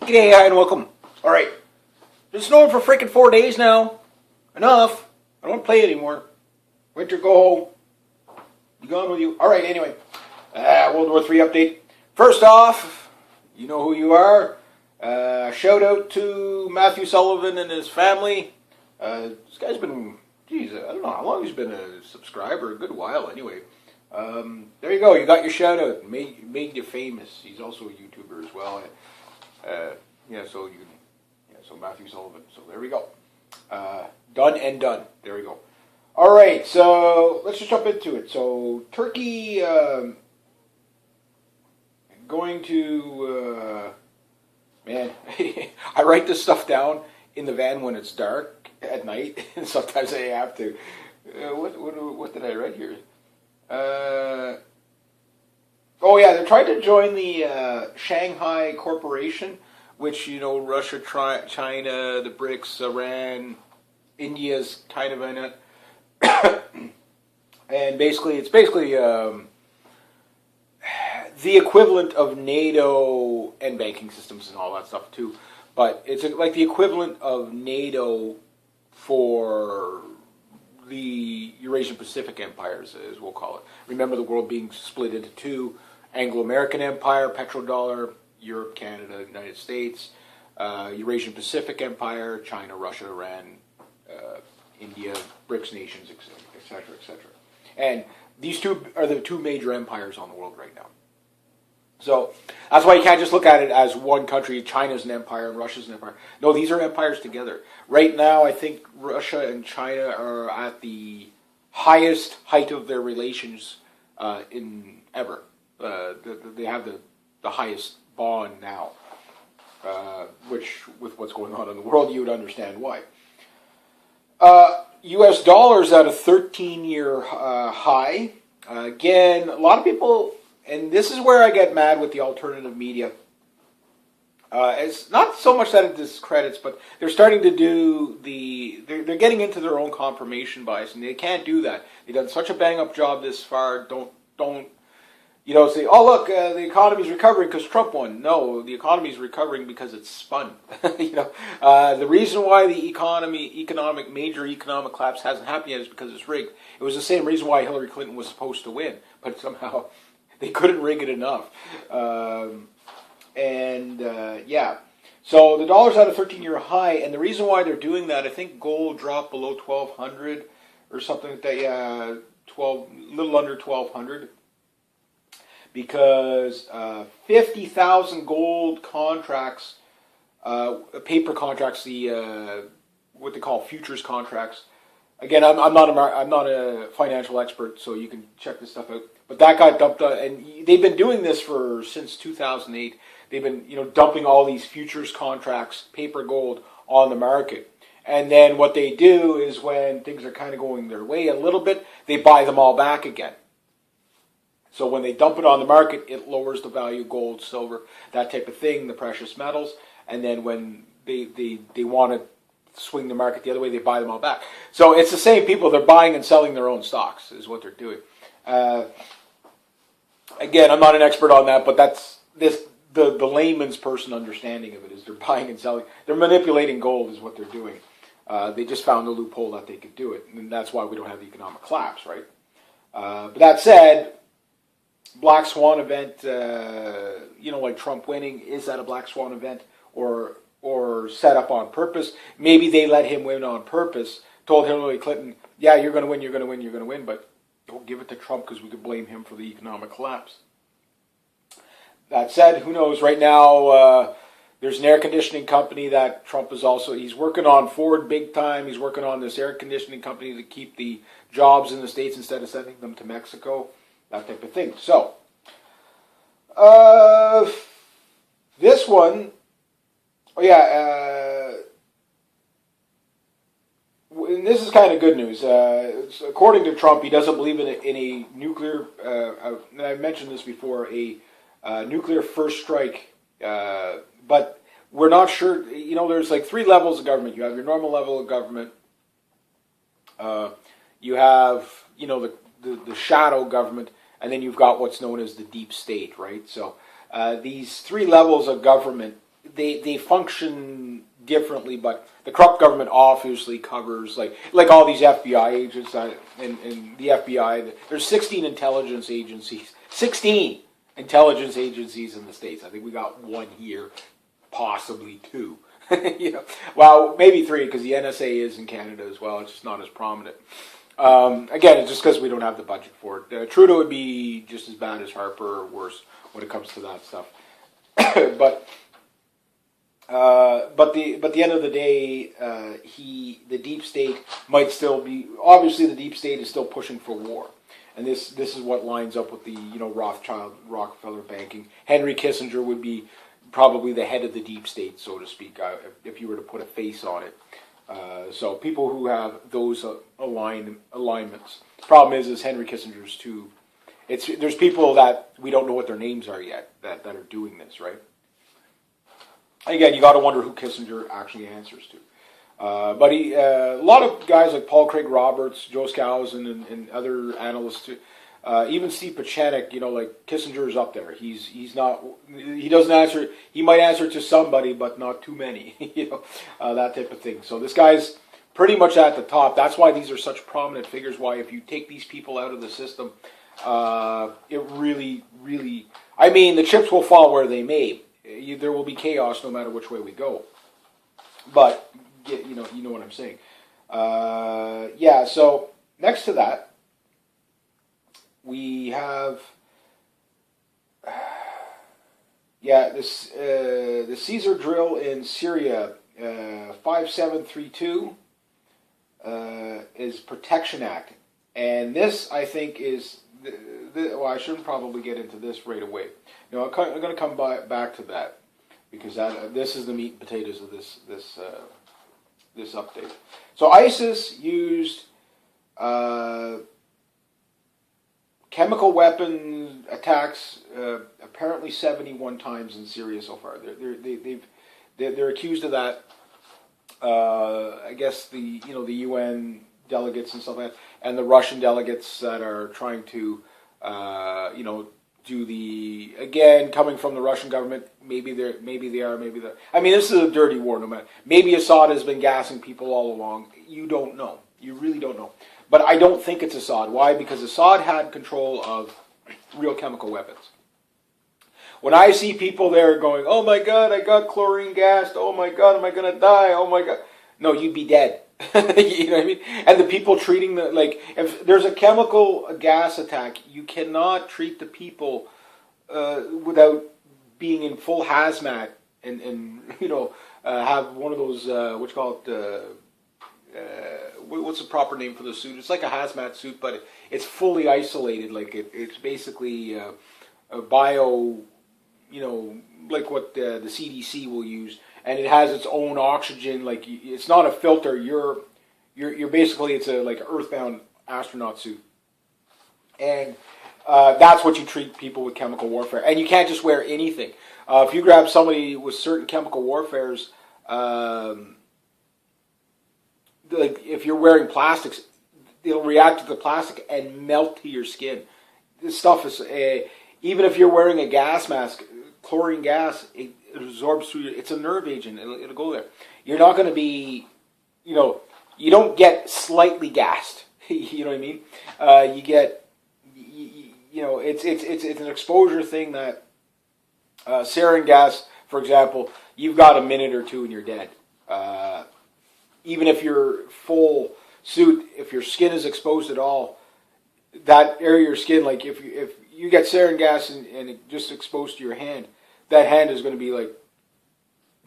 G'day, hi, and welcome. Alright, been snowing for freaking 4 days now. Enough. I don't want to play anymore. Winter, go home. Be gone with you. Alright, anyway. World War III update. First off, you know who you are. Shout out to Matthew Sullivan and his family. This guy's been, geez, I don't know how long he's been a subscriber. A good while, anyway. There you go. You got your shout out. Made you famous. He's also a YouTuber as well. So Matthew Sullivan. So there we go. Done and done. There we go. All right, so let's just jump into it. So Turkey going to man, I write this stuff down in the van when it's dark at night, and sometimes I have to. What did I write here? Oh yeah, they're trying to join the Shanghai Corporation, which, you know, Russia, China, the BRICS, Iran, India's kind of in it, and it's basically the equivalent of NATO and banking systems and all that stuff too. But it's like the equivalent of NATO for the Eurasian Pacific empires, as we'll call it. Remember the world being split into two: Anglo-American Empire, petrodollar, Europe, Canada, United States, Eurasian Pacific Empire, China, Russia, Iran, India, BRICS nations, etc., etc. And these two are the two major empires on the world right now. So that's why you can't just look at it as one country. China's an empire and Russia's an empire. No, these are empires together. Right now, I think Russia and China are at the highest height of their relations in ever. They have the highest bond now, which, with what's going on in the world, you would understand why. U.S. dollars at a 13-year high. Again, a lot of people, and this is where I get mad with the alternative media. It's not so much that it discredits, but they're starting to do they're getting into their own confirmation bias, and they can't do that. They've done such a bang-up job this far. Don't say, oh look, the economy's recovering because Trump won. No, the economy's recovering because it's spun. The reason why the major economic collapse hasn't happened yet is because it's rigged. It was the same reason why Hillary Clinton was supposed to win, but somehow they couldn't rig it enough. So the dollar's at a 13-year high, and the reason why they're doing that, I think gold dropped below 1,200 or something like that. Yeah, little under 1,200. Because 50,000 gold contracts, paper contracts, what they call futures contracts. Again, I'm not a financial expert, so you can check this stuff out. But that got dumped, and they've been doing this since 2008. They've been dumping all these futures contracts, paper gold, on the market. And then what they do is when things are kind of going their way a little bit, they buy them all back again. So when they dump it on the market, it lowers the value of gold, silver, that type of thing, the precious metals. And then when they want to swing the market the other way, they buy them all back. So it's the same people. They're buying and selling their own stocks is what they're doing. Again, I'm not an expert on that, but that's the layman's person understanding of it is they're buying and selling. They're manipulating gold is what they're doing. They just found a loophole that they could do it. And that's why we don't have the economic collapse, right? But that said, Black Swan event, like Trump winning, is that a Black Swan event or set up on purpose? Maybe they let him win on purpose, told Hillary Clinton, yeah, you're going to win, you're going to win, you're going to win, but don't give it to Trump because we could blame him for the economic collapse. That said, who knows? Right now, there's an air conditioning company that Trump he's working on Ford big time. He's working on this air conditioning company to keep the jobs in the States instead of sending them to Mexico. That type of thing. So, this one, and this is kind of good news. According to Trump, he doesn't believe in a nuclear, and I mentioned this before, a nuclear first strike, but we're not sure. There's like 3 levels of government. You have your normal level of government. You have, the shadow government, and then you've got what's known as the deep state, right? So these 3 levels of government, they function differently, but the corrupt government obviously covers like all these FBI agents and the FBI. There's 16 intelligence agencies. 16 intelligence agencies in the States. I think we got one here, possibly two. Well, maybe three because the NSA is in Canada as well. It's just not as prominent. Again, it's just because we don't have the budget for it. Trudeau would be just as bad as Harper or worse when it comes to that stuff. but the end of the day, the deep state might still be. Obviously, the deep state is still pushing for war, and this is what lines up with the Rothschild Rockefeller banking. Henry Kissinger would be probably the head of the deep state, so to speak, if you were to put a face on it. So people who have those alignments. The problem is Henry Kissinger's too. There's people that we don't know what their names are yet that are doing this, right? Again, you got to wonder who Kissinger actually answers to. But a lot of guys like Paul Craig Roberts, Joe Skousen, and other analysts too. Even Steve Pachenik, like Kissinger's up there. He's not. He doesn't answer. He might answer to somebody, but not too many. That type of thing. So this guy's pretty much at the top. That's why these are such prominent figures. Why, if you take these people out of the system, it really, really. I mean, the chips will fall where they may. There will be chaos no matter which way we go. But you know what I'm saying. Yeah. So next to that, we have, the Caesar drill in Syria, 5732, is Protection Act. And this, I think, is, well, I shouldn't probably get into this right away. No, I'm going to come back to that, because this is the meat and potatoes of this update. So ISIS used chemical weapon attacks apparently 71 times in Syria so far. They're accused of that. I guess the UN delegates and stuff like that, and the Russian delegates that are trying to do the, again, coming from the Russian government. Maybe they are. I mean, this is a dirty war. No matter. Maybe Assad has been gassing people all along. You don't know. You really don't know. But I don't think it's Assad. Why? Because Assad had control of real chemical weapons. When I see people there going, "Oh my God, I got chlorine gassed. Oh my God, am I going to die? Oh my God." No, you'd be dead. You know what I mean? And the people treating if there's a chemical gas attack, you cannot treat the people without being in full hazmat and have one of those, what you call it, what's the proper name for the suit? It's like a hazmat suit, but it's fully isolated. Like it's basically a bio, like what the CDC will use, and it has its own oxygen. Like it's not a filter. You're basically, it's like an earthbound astronaut suit, and that's what you treat people with chemical warfare. And you can't just wear anything. If you grab somebody with certain chemical warfares. Like if you're wearing plastics, it'll react to the plastic and melt to your skin. This stuff is even if you're wearing a gas mask, chlorine gas, it absorbs through your. It's a nerve agent. It'll go there. You're not going to be, you don't get slightly gassed. You know what I mean? You get, it's an exposure thing that sarin gas, for example, you've got a minute or two and you're dead. Even if you're full suit, if your skin is exposed at all, that area of your skin, like if you get sarin gas and it just exposed to your hand, that hand is going to be like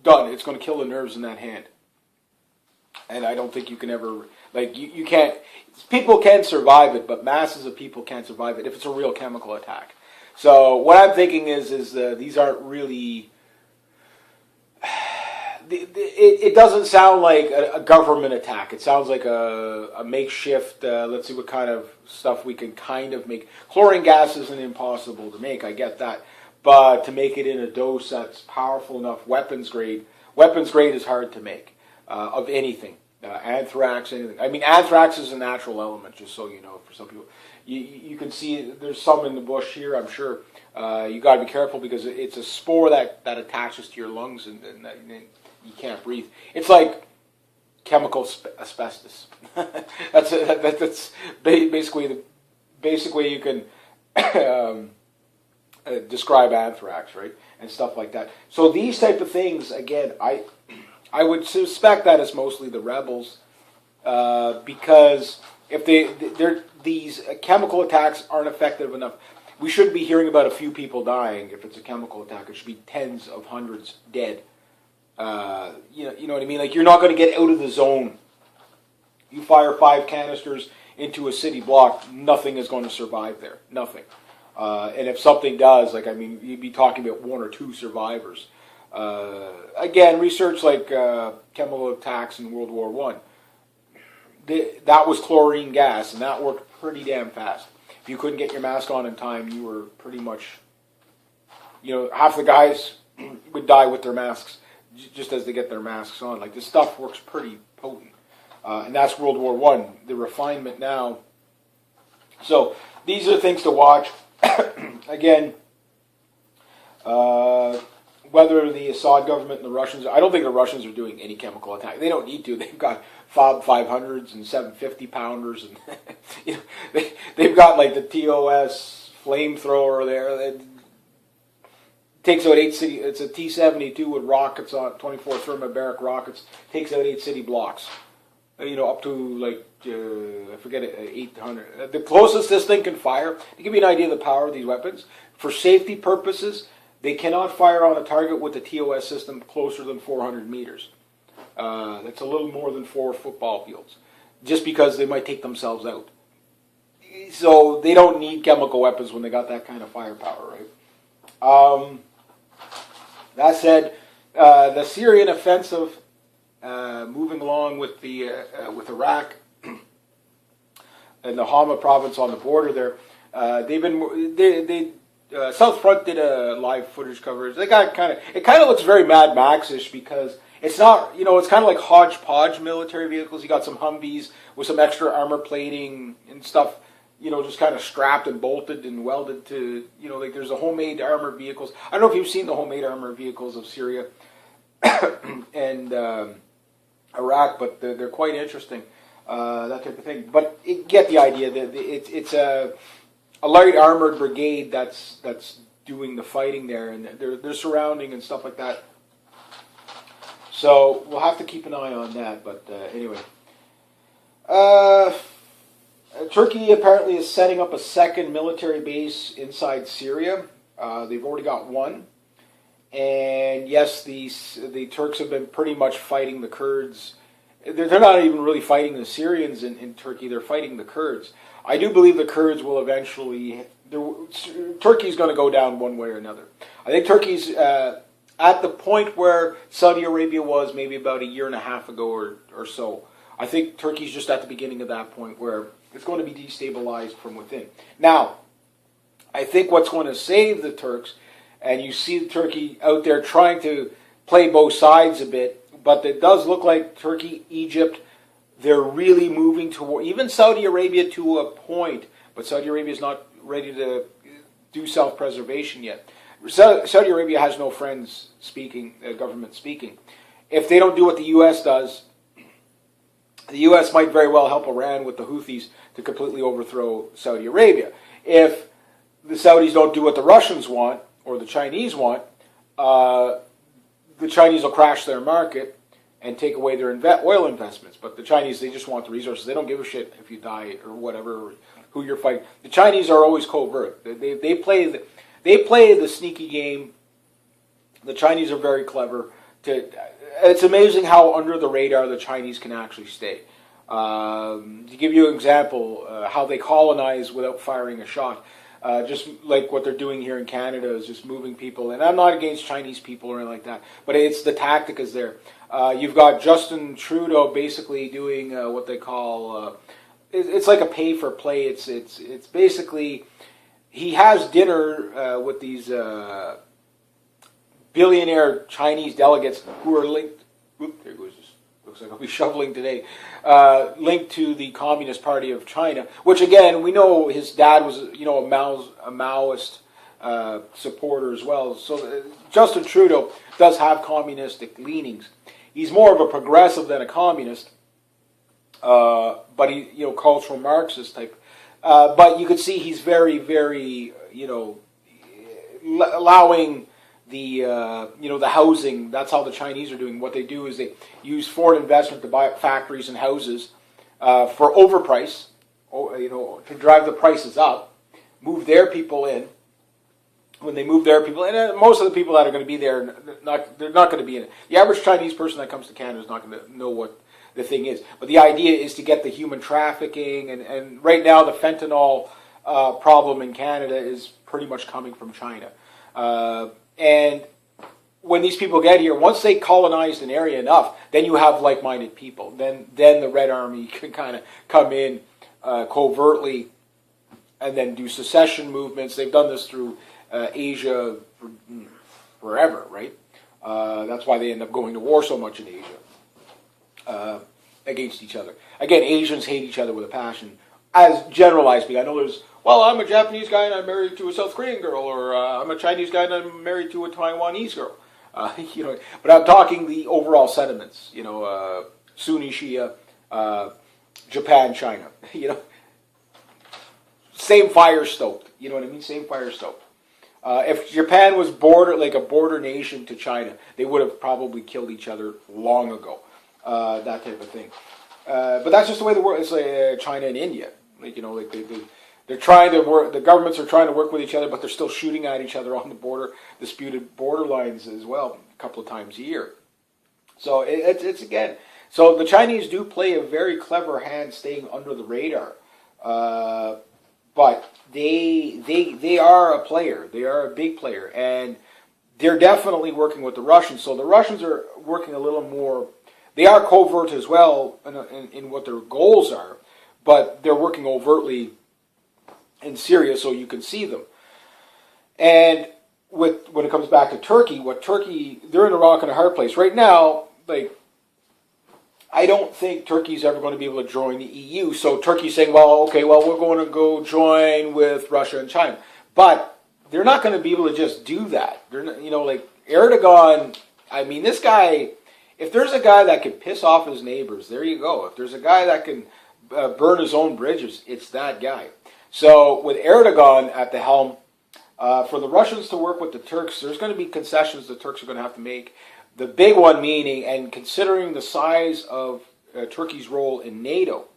done. It's going to kill the nerves in that hand. And I don't think you can ever, you can't, people can survive it, but masses of people can't survive it if it's a real chemical attack. So what I'm thinking is these aren't really... It doesn't sound like a government attack. It sounds like a makeshift, let's see what kind of stuff we can kind of make. Chlorine gas isn't impossible to make, I get that. But to make it in a dose that's powerful enough, weapons grade is hard to make, of anything. Anthrax, anything. I mean, anthrax is a natural element, just so you know, for some people. You can see there's some in the bush here. I'm sure you got to be careful because it's a spore that attaches to your lungs and you can't breathe. It's like chemical asbestos. That's basically the basic way you can describe anthrax, right, and stuff like that. So these type of things, again, I would suspect that it's mostly the rebels, because if these chemical attacks aren't effective enough, we shouldn't be hearing about a few people dying. If it's a chemical attack, it should be tens of hundreds dead. You know what I mean? Like, you're not going to get out of the zone. You fire 5 canisters into a city block, nothing is going to survive there. Nothing. And if something does, like, I mean, you'd be talking about 1 or 2 survivors. Again, research like chemical attacks in World War One. That was chlorine gas, and that worked pretty damn fast. If you couldn't get your mask on in time, you were pretty much, half the guys would die with their masks just as they get their masks on. Like, this stuff works pretty potent. And that's World War One. The refinement now. So these are things to watch. Again, whether the Assad government and the Russians, I don't think the Russians are doing any chemical attack. They don't need to. They've got FOB 500s and 750 pounders, and they've got like the TOS flamethrower there that takes out 8 city. It's a T-72 with rockets on 24 thermobaric rockets. Takes out 8 city blocks. Up to like I forget it, 800. The closest this thing can fire. To give you an idea of the power of these weapons, for safety purposes, they cannot fire on a target with the TOS system closer than 400 meters. That's a little more than 4 football fields, just because they might take themselves out. So they don't need chemical weapons when they got that kind of firepower, right? That said, the Syrian offensive, moving along with with Iraq and the Hama province on the border there, South Front did a live footage coverage. They got it kind of looks very Mad Max-ish because it's not, it's kind of like hodgepodge military vehicles. You got some Humvees with some extra armor plating and stuff, just kind of strapped and bolted and welded to, like there's the homemade armored vehicles. I don't know if you've seen the homemade armored vehicles of Syria and Iraq, but they're quite interesting, that type of thing. But get the idea that it's a light armored brigade that's doing the fighting there, and they're surrounding and stuff like that. So we'll have to keep an eye on that. But anyway, Turkey apparently is setting up a second military base inside Syria. They've already got one. And yes, the Turks have been pretty much fighting the Kurds. They're not even really fighting the Syrians in Turkey. They're fighting the Kurds. I do believe the Kurds will eventually... Turkey's going to go down one way or another. I think Turkey's at the point where Saudi Arabia was maybe about a year and a half ago or so. I think Turkey's just at the beginning of that point where it's going to be destabilized from within. Now, I think what's going to save the Turks... And you see Turkey out there trying to play both sides a bit, but it does look like Turkey, Egypt, they're really moving toward, even Saudi Arabia to a point, but Saudi Arabia is not ready to do self-preservation yet. Saudi Arabia has no friends speaking, government speaking. If they don't do what the U.S. does, the U.S. might very well help Iran with the Houthis to completely overthrow Saudi Arabia. If the Saudis don't do what the Russians want, or the Chinese want, the Chinese will crash their market and take away their oil investments. But the Chinese, they just want the resources. They don't give a shit if you die or whatever, or who you're fighting. The Chinese are always covert. They play the sneaky game. The Chinese are very clever. It's amazing how under the radar the Chinese can actually stay. To give you an example, how they colonize without firing a shot. Just like what they're doing here in Canada is just moving people. And I'm not against Chinese people or anything like that, but it's the tactic is there. You've got Justin Trudeau basically doing what they call, it's like a pay for play. It's basically, he has dinner with these billionaire Chinese delegates who are linked. There goes this. looks like I'll be shoveling today, linked to the Communist Party of China, which again, we know his dad was, a Maoist supporter as well. So Justin Trudeau does have communistic leanings. He's more of a progressive than a communist, but he, cultural Marxist type. But you could see he's very, very, allowing the the housing. That's how the Chinese are doing. What they do is they use foreign investment to buy up factories and houses for overprice, to drive the prices up, move their people in. When they move their people, and most of the people that are going to be there, they're not going to be in it. The average Chinese person that comes to Canada is not going to know what the thing is. But the idea is to get the human trafficking, and right now the fentanyl problem in Canada is pretty much coming from China. And when these people get here, once they colonized an area enough, then you have like-minded people. Then the Red Army can kind of come in covertly and then do secession movements. They've done this through Asia forever, right? That's why they end up going to war so much in Asia against each other. Again, Asians hate each other with a passion. As generalized, I know there's, I'm a Japanese guy and I'm married to a South Korean girl, or I'm a Chinese guy and I'm married to a Taiwanese girl. But I'm talking the overall sentiments. Sunni, Shia, Japan, China. Same fire stoked. You know what I mean? Same fire stoked. If Japan was a border nation to China, they would have probably killed each other long ago. That type of thing. But that's just the way the world. It's like China and India. They're trying to work. The governments are trying to work with each other, but they're still shooting at each other on the border, disputed border lines as well, a couple of times a year. So it's again. So the Chinese do play a very clever hand, staying under the radar. But they are a player. They are a big player, and they're definitely working with the Russians. So the Russians are working a little more. They are covert as well in what their goals are, but they're working overtly in Syria, so you can see them. And when it comes back to Turkey, they're in a rock and a hard place right now. I don't think Turkey's ever going to be able to join the EU. So Turkey's saying, we're going to go join with Russia and China. But they're not going to be able to just do that. They're not, Erdogan, this guy, if there's a guy that can piss off his neighbors, there you go. If there's a guy that can burn his own bridges, it's that guy. So with Erdogan at the helm, for the Russians to work with the Turks, there's going to be concessions the Turks are going to have to make. The big one meaning, and considering the size of Turkey's role in NATO,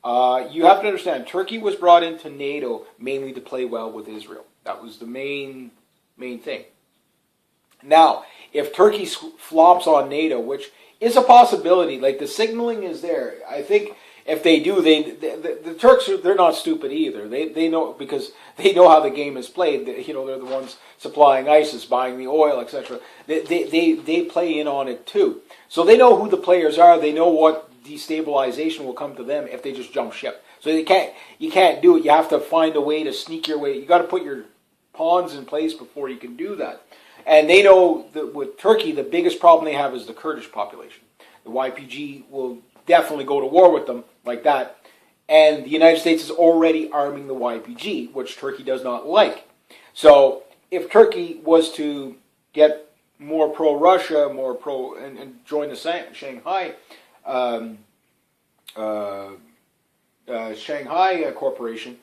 you have to understand, Turkey was brought into NATO mainly to play well with Israel. That was the main thing. Now, if Turkey flops on NATO, which is a possibility, the signaling is there. I think if they do, the Turks, they're not stupid either. They know, because they know how the game is played. They're the ones supplying ISIS, buying the oil, etc. They play in on it too. So they know who the players are. They know what destabilization will come to them if they just jump ship. So you can't do it. You have to find a way to sneak your way. You got to put your pawns in place before you can do that. And they know that with Turkey, the biggest problem they have is the Kurdish population. The YPG will definitely go to war with them like that. And the United States is already arming the YPG, which Turkey does not like. So if Turkey was to get more pro-Russia, and join the Shanghai Corporation,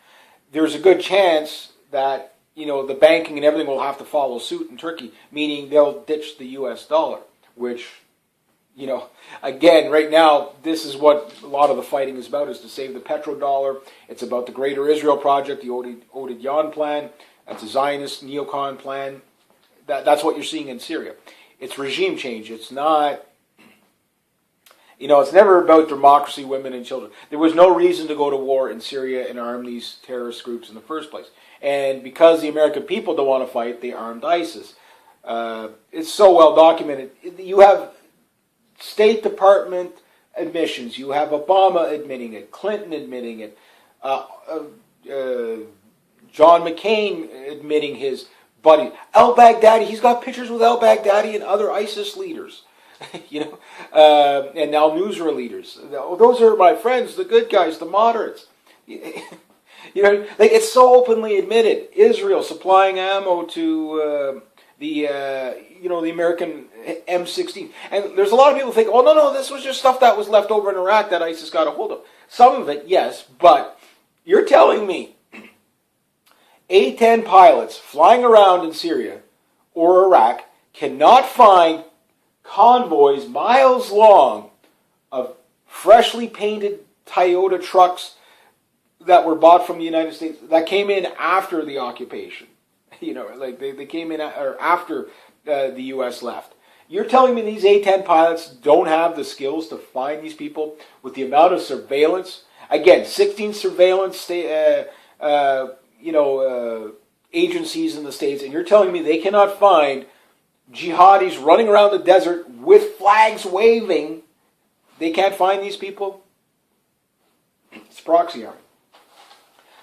there's a good chance that the banking and everything will have to follow suit in Turkey, meaning they'll ditch the U.S. dollar, which, again, right now, this is what a lot of the fighting is about, is to save the petrodollar. It's about the Greater Israel Project, the Oded Yan plan. That's a Zionist neocon plan. That's what you're seeing in Syria. It's regime change. It's not, it's never about democracy, women, and children. There was no reason to go to war in Syria and arm these terrorist groups in the first place. And because the American people don't want to fight, they armed ISIS. It's so well documented. You have State Department admissions. You have Obama admitting it, Clinton admitting it, John McCain admitting his buddy. Al-Baghdadi, he's got pictures with al-Baghdadi and other ISIS leaders. And now newsreel leaders. Those are my friends, the good guys, the moderates. Like it's so openly admitted. Israel supplying ammo to the American M16, and there's a lot of people think, oh no, this was just stuff that was left over in Iraq that ISIS got a hold of. Some of it, yes, but you're telling me A-10 pilots flying around in Syria or Iraq cannot find convoys miles long of freshly painted Toyota trucks that were bought from the United States that came in after the occupation. Like they came in after the U.S. left. You're telling me these A-10 pilots don't have the skills to find these people with the amount of surveillance? Again, 16 surveillance agencies in the States, and you're telling me they cannot find jihadis running around the desert with flags waving. They can't find these people? It's proxy army.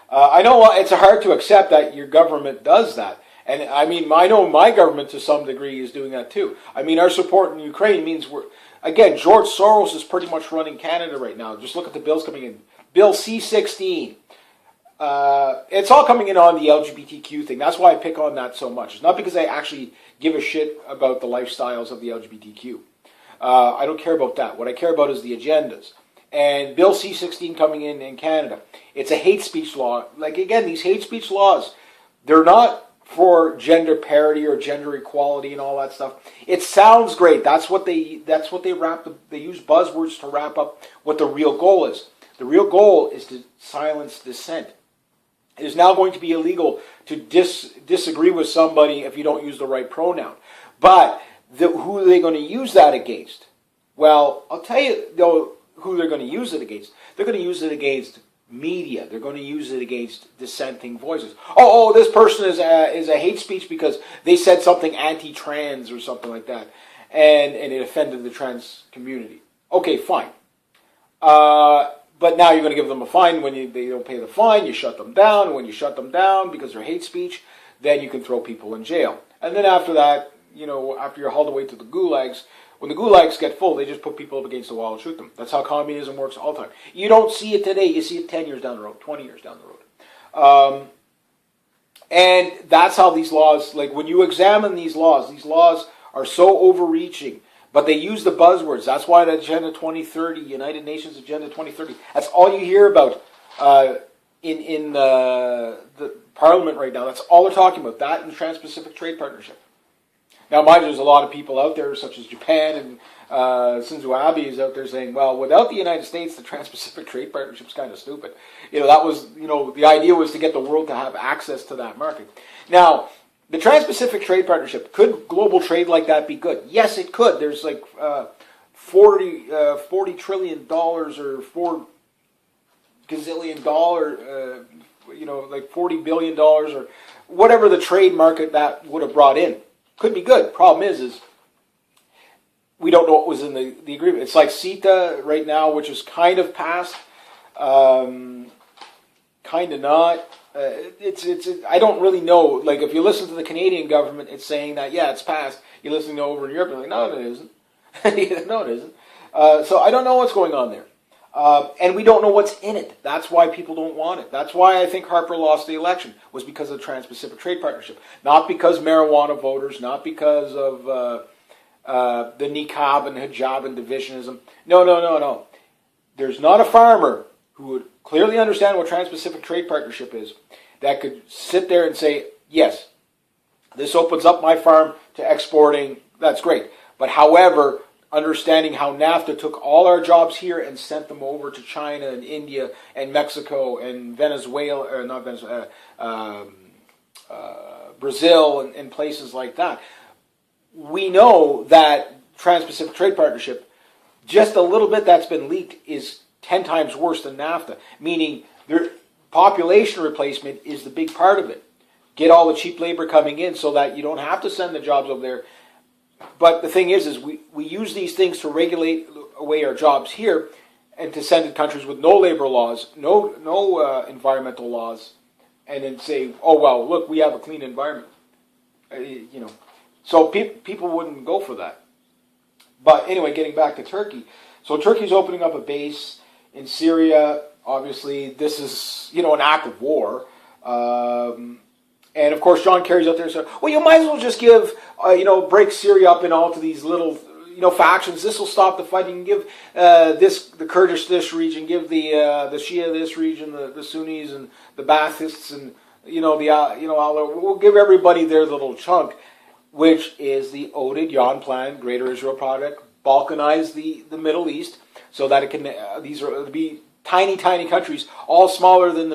I know it's hard to accept that your government does that. And I mean, I know my government to some degree is doing that too. I mean, our support in Ukraine means George Soros is pretty much running Canada right now. Just look at the bills coming in. Bill C-16. It's all coming in on the LGBTQ thing. That's why I pick on that so much. It's not because I actually give a shit about the lifestyles of the LGBTQ. I don't care about that. What I care about is the agendas. And Bill C-16 coming in Canada. It's a hate speech law. Like, again, these hate speech laws, they're not for gender parity or gender equality and all that stuff. It sounds great. That's what they use buzzwords to wrap up what the real goal is. The real goal is to silence dissent. It is now going to be illegal to disagree with somebody if you don't use the right pronoun. But who are they going to use that against? Well, I'll tell you who they're going to use it against. They're going to use it against media. They're going to use it against dissenting voices. Oh, this person is a hate speech because they said something anti-trans or something like that, and it offended the trans community. Okay, fine. But now you're going to give them a fine. When they don't pay the fine, you shut them down. And when you shut them down because they're hate speech, then you can throw people in jail. And then after that, after you're hauled away to the gulags, when the gulags get full, they just put people up against the wall and shoot them. That's how communism works all the time. You don't see it today. You see it 10 years down the road, 20 years down the road. And that's how these laws, like when you examine these laws are so overreaching, but they use the buzzwords. That's why the Agenda 2030, United Nations Agenda 2030, that's all you hear about in the Parliament right now. That's all they're talking about, that and the Trans-Pacific Trade Partnership. Now, mind you, there's a lot of people out there, such as Japan and Shinzo Abe is out there saying, well, without the United States, the Trans-Pacific Trade Partnership is kind of stupid. That was, the idea was to get the world to have access to that market. Now, the Trans-Pacific Trade Partnership, could global trade like that be good? Yes, it could. There's like $40 trillion or $4 gazillion, like $40 billion or whatever the trade market that would have brought in. Could be good. Problem is we don't know what was in the agreement. It's like CETA right now, which is kind of passed, kind of not. I don't really know. Like, if you listen to the Canadian government, it's saying that, yeah, it's passed. You're listening to over in Europe, and like, no, it isn't. No, it isn't. So I don't know what's going on there. And we don't know what's in it. That's why people don't want it. That's why I think Harper lost the election, was because of the Trans-Pacific Trade Partnership. Not because marijuana voters, not because of the niqab and hijab and divisionism. No. There's not a farmer who would clearly understand what Trans-Pacific Trade Partnership is that could sit there and say, yes, this opens up my farm to exporting. That's great. But however, understanding how NAFTA took all our jobs here and sent them over to China and India and Mexico and Venezuela, or not Venezuela, Brazil and places like that. We know that Trans-Pacific Trade Partnership, just a little bit that's been leaked, is 10 times worse than NAFTA, meaning their population replacement is the big part of it. Get all the cheap labor coming in so that you don't have to send the jobs over there. But the thing is we use these things to regulate away our jobs here and to send to countries with no labor laws, no environmental laws, and then say, oh, well, look, we have a clean environment. So people wouldn't go for that. But anyway, getting back to Turkey. So Turkey's opening up a base in Syria. Obviously, this is, an act of war. And of course, John Kerry's out there saying, well, you might as well just give, break Syria up in all to these little, factions. This will stop the fighting. Give the Kurdish this region, give the Shia this region, the Sunnis and the Baathists, and we'll give everybody their little chunk, which is the Oded-Yan plan, Greater Israel Project, balkanize the Middle East so that it can. These are be tiny countries, all smaller than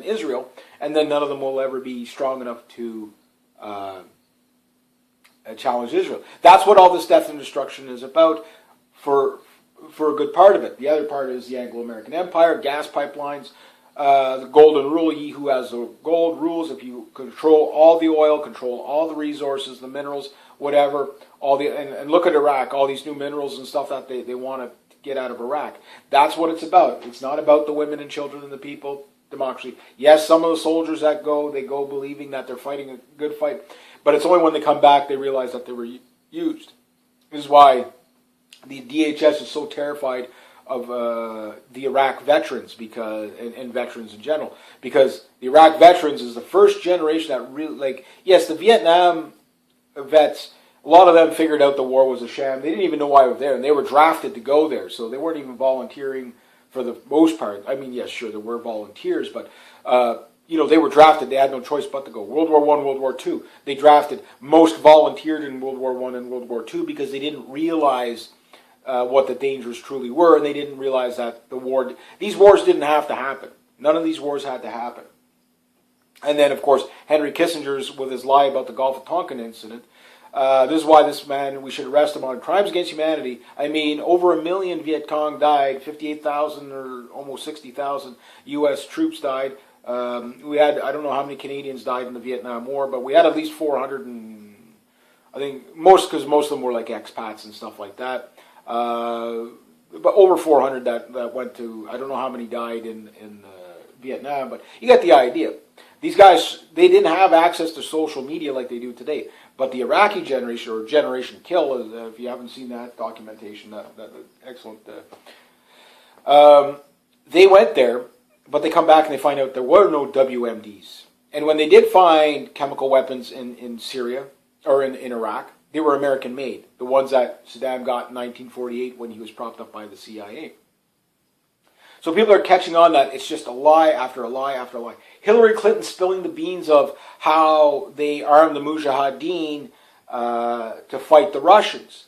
Israel, and then none of them will ever be strong enough to challenge Israel. That's what all this death and destruction is about for a good part of it. The other part is the Anglo-American Empire, gas pipelines, the golden rule, he who has the gold rules. If you control all the oil, control all the resources, the minerals, whatever, and look at Iraq, all these new minerals and stuff that they want to get out of Iraq. That's what it's about. It's not about the women and children and the people, democracy. Yes, some of the soldiers that they go believing that they're fighting a good fight, but it's only when they come back they realize that they were used. This is why the DHS is so terrified of the Iraq veterans and veterans in general, because the Iraq veterans is the first generation that really, yes, the Vietnam vets, a lot of them figured out the war was a sham. They didn't even know why they were there, and they were drafted to go there, so they weren't even volunteering for the most part. I mean, yes, sure, there were volunteers, but they were drafted. They had no choice but to go. World War I, World War II, they drafted. Most volunteered in World War I and World War II because they didn't realize what the dangers truly were, and they didn't realize that these wars didn't have to happen. None of these wars had to happen. And then, of course, Henry Kissinger's with his lie about the Gulf of Tonkin incident. This is why this man, we should arrest him on crimes against humanity. I mean, over 1 million Viet Cong died, 58,000 or almost 60,000 U.S. troops died. We had, I don't know how many Canadians died in the Vietnam War, but we had at least 400, and I think because most of them were like expats and stuff like that. But over 400 that went to, I don't know how many died in Vietnam, but you get the idea. These guys, they didn't have access to social media like they do today. But the Iraqi generation, or Generation Kill, if you haven't seen that documentation, that excellent. They went there, but they come back and they find out there were no WMDs. And when they did find chemical weapons in Syria, or in Iraq, they were American made. The ones that Saddam got in 1948 when he was propped up by the CIA. So people are catching on that it's just a lie after a lie after a lie. Hillary Clinton spilling the beans of how they armed the Mujahideen to fight the Russians.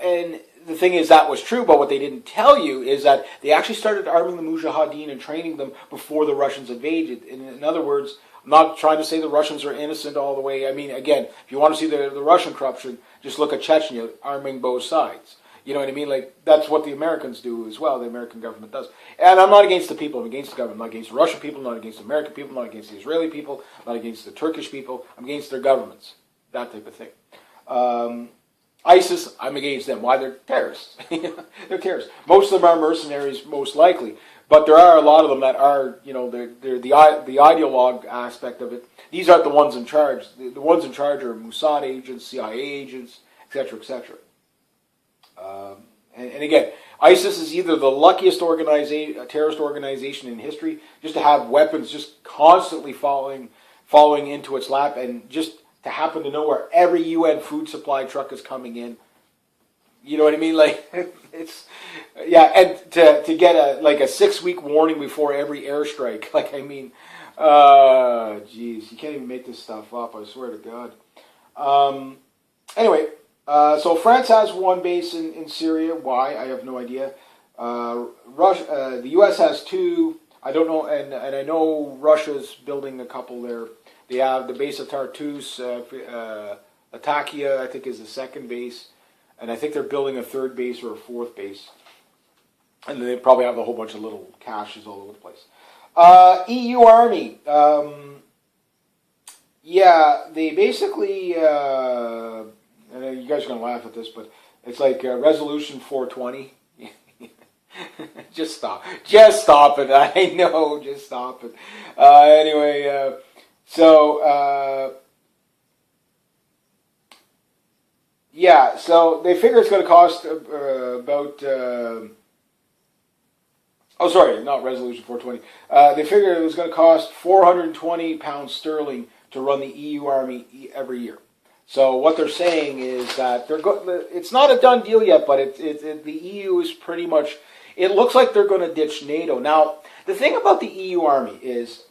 And the thing is, that was true, but what they didn't tell you is that they actually started arming the Mujahideen and training them before the Russians invaded. In other words, I'm not trying to say the Russians are innocent all the way. I mean, again, if you want to see the Russian corruption, just look at Chechnya, arming both sides. You know what I mean? That's what the Americans do as well, the American government does. And I'm not against the people, I'm against the government. I'm not against the Russian people, I'm not against the American people, I'm not against the Israeli people, I'm not against the Turkish people, I'm against their governments. That type of thing. ISIS, I'm against them. Why? They're terrorists. They're terrorists. Most of them are mercenaries, most likely. But there are a lot of them that are, they're the ideologue aspect of it. These aren't the ones in charge. The ones in charge are Mossad agents, CIA agents, etc., etc. And again, ISIS is either the luckiest terrorist organization in history, just to have weapons just constantly falling into its lap, and just to happen to know where every UN food supply truck is coming in. You know what I mean? It's, yeah, and to get a 6-week warning before every airstrike. Geez, you can't even make this stuff up, I swear to God. Anyway, so France has one base in Syria. Why? I have no idea. The U.S. has two. I don't know, and I know Russia's building a couple there. They have the base of Tartus. Latakia, I think, is the second base. And I think they're building a third base or a fourth base. And they probably have a whole bunch of little caches all over the place. EU Army. Yeah, they basically... and you guys are going to laugh at this, but it's like Resolution 420. Just stop. Just stop it. I know. Just stop it. Anyway, so Yeah, so they figure it's going to cost about. Oh, sorry, not Resolution 420. They figured it was going to cost £420 sterling to run the EU army every year. So what they're saying is that it's not a done deal yet, but the EU is pretty much. It looks like they're going to ditch NATO. Now, the thing about the EU army is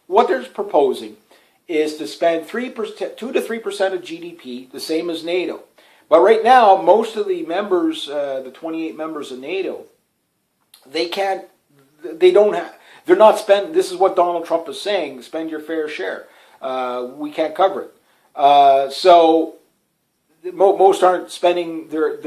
what they're proposing is to spend 2 to 3% of GDP, the same as NATO. But right now, most of the members, the 28 members of NATO, they're not spending, this is what Donald Trump is saying, spend your fair share. We can't cover it. So most aren't spending their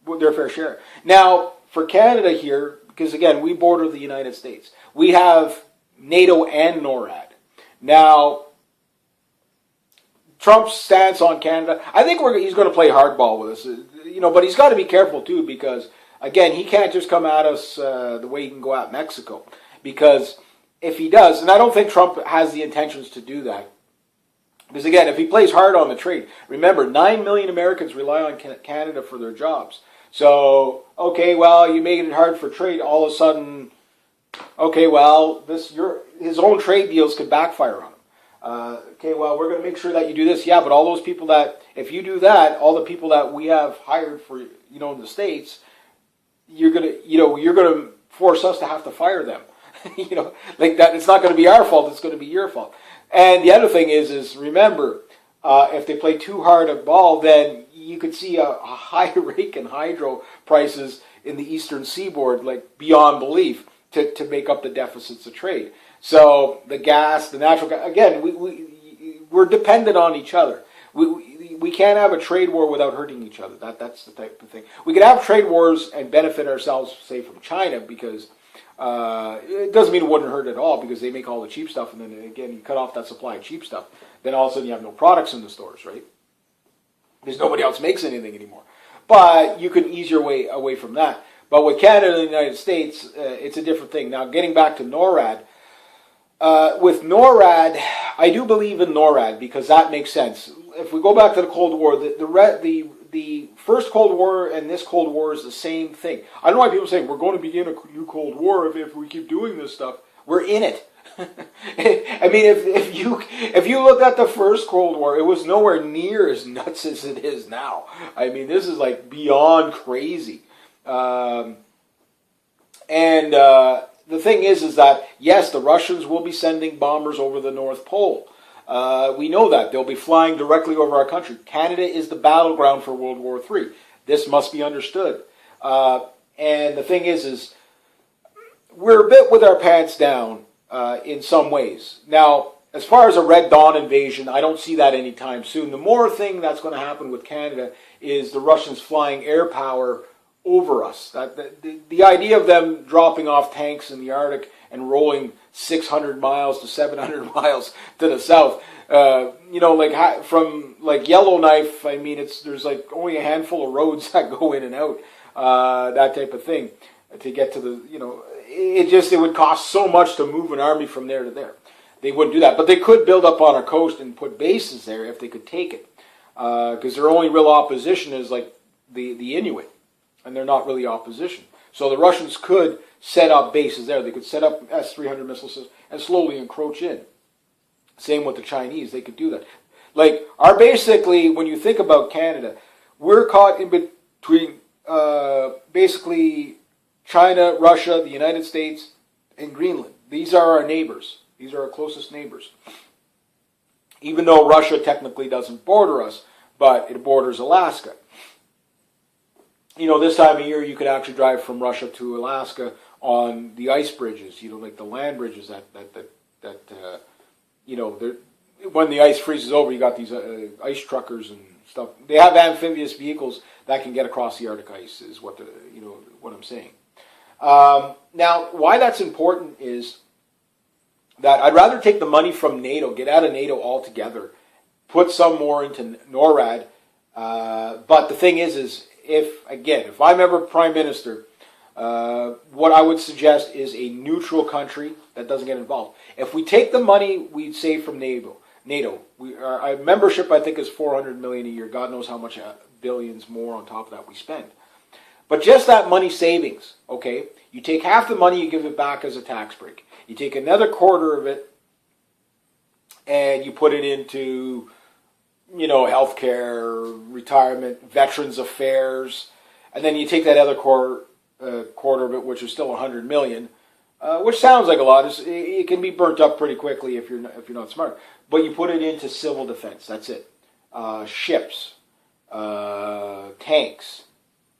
fair share. Now, for Canada here, because again, we border the United States, we have NATO and NORAD. Now, Trump's stance on Canada, I think he's going to play hardball with us, but he's got to be careful too, because again, he can't just come at us the way he can go at Mexico, because if he does, and I don't think Trump has the intentions to do that, because again, if he plays hard on the trade, remember, 9 million Americans rely on Canada for their jobs. So, okay, well, you made it hard for trade, all of a sudden, okay, well, his own trade deals could backfire on him. Okay, well, we're going to make sure that you do this. Yeah, but all those people that, if you do that, all the people that we have hired for, in the States, you're going to force us to have to fire them. Like that. It's not going to be our fault. It's going to be your fault. And the other thing is remember, if they play too hard a ball, then you could see a high rake in hydro prices in the eastern seaboard, like beyond belief, to make up the deficits of trade. So the gas, the natural gas, again, we're dependent on each other. We can't have a trade war without hurting each other. That's the type of thing. We could have trade wars and benefit ourselves, say, from China, because it doesn't mean it wouldn't hurt at all, because they make all the cheap stuff, and then again, you cut off that supply of cheap stuff. Then all of a sudden you have no products in the stores, right? Because nobody else makes anything anymore. But you can ease your way away from that. But with Canada and the United States, it's a different thing. Now, getting back to NORAD, with NORAD, I do believe in NORAD because that makes sense. If we go back to the Cold War, the first Cold War and this Cold War is the same thing. I don't know why people say we're going to begin a new Cold War if we keep doing this stuff. We're in it. I mean, if you look at the first Cold War, it was nowhere near as nuts as it is now. I mean, this is like beyond crazy. The thing is that, yes, the Russians will be sending bombers over the North Pole. We know that. They'll be flying directly over our country. Canada is the battleground for World War III. This must be understood. And the thing is we're a bit with our pants down in some ways. Now, as far as a Red Dawn invasion, I don't see that anytime soon. The more thing that's going to happen with Canada is the Russians flying air power over us. The idea of them dropping off tanks in the Arctic and rolling 600 miles to 700 miles to the south, from like Yellowknife, I mean, there's like only a handful of roads that go in and out, that type of thing, to get to the, it would cost so much to move an army from there to there. They wouldn't do that, but they could build up on our coast and put bases there if they could take it, because their only real opposition is like the Inuit, and they're not really opposition. So the Russians could set up bases there. They could set up S-300 missile systems and slowly encroach in. Same with the Chinese. They could do that. Like, basically, when you think about Canada, we're caught in between basically China, Russia, the United States, and Greenland. These are our neighbors. These are our closest neighbors. Even though Russia technically doesn't border us, but it borders Alaska. This time of year, you could actually drive from Russia to Alaska on the ice bridges, like the land bridges when the ice freezes over, you got these ice truckers and stuff. They have amphibious vehicles that can get across the Arctic ice, is what I'm saying. Now, why that's important is that I'd rather take the money from NATO, get out of NATO altogether, put some more into NORAD. But the thing is if I'm ever Prime Minister, what I would suggest is a neutral country that doesn't get involved. If we take the money we save from NATO, NATO. Our membership, I think, is $400 million a year. God knows how much billions more on top of that we spend. But just that money savings, okay? You take half the money, you give it back as a tax break. You take another quarter of it, and you put it into, healthcare, retirement, veterans affairs, and then you take that other quarter of it, which is still $100 million, which sounds like a lot. It can be burnt up pretty quickly if you're not smart. But you put it into civil defense. That's it. Ships, tanks,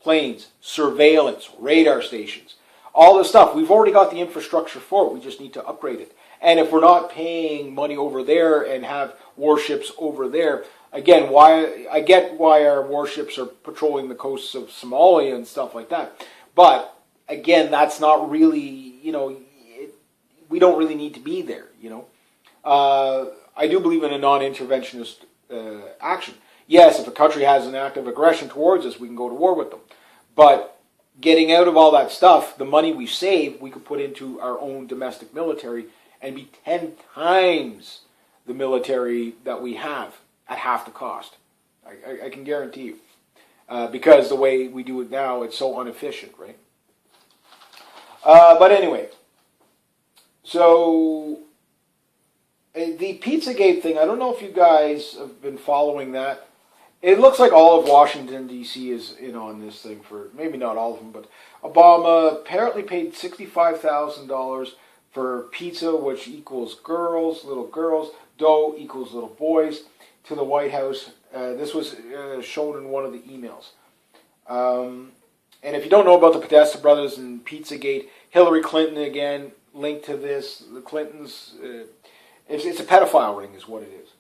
planes, surveillance, radar stations, all this stuff. We've already got the infrastructure for it. We just need to upgrade it. And if we're not paying money over there and have warships over there, again, I get why our warships are patrolling the coasts of Somalia and stuff like that. But again, that's not really, we don't really need to be there, I do believe in a non-interventionist action. Yes, if a country has an act of aggression towards us, we can go to war with them. But getting out of all that stuff, the money we save, we could put into our own domestic military and be 10 times the military that we have at half the cost. I can guarantee you. Because the way we do it now, it's so inefficient, right? But anyway, so the Pizzagate thing, I don't know if you guys have been following that. It looks like all of Washington, D.C. is in on this thing for, maybe not all of them, but Obama apparently paid $65,000 for pizza, which equals little girls, dough equals little boys, to the White House. This was shown in one of the emails. And if you don't know about the Podesta brothers and Pizzagate, Hillary Clinton, again, linked to this. The Clintons, it's a pedophile ring is what it is.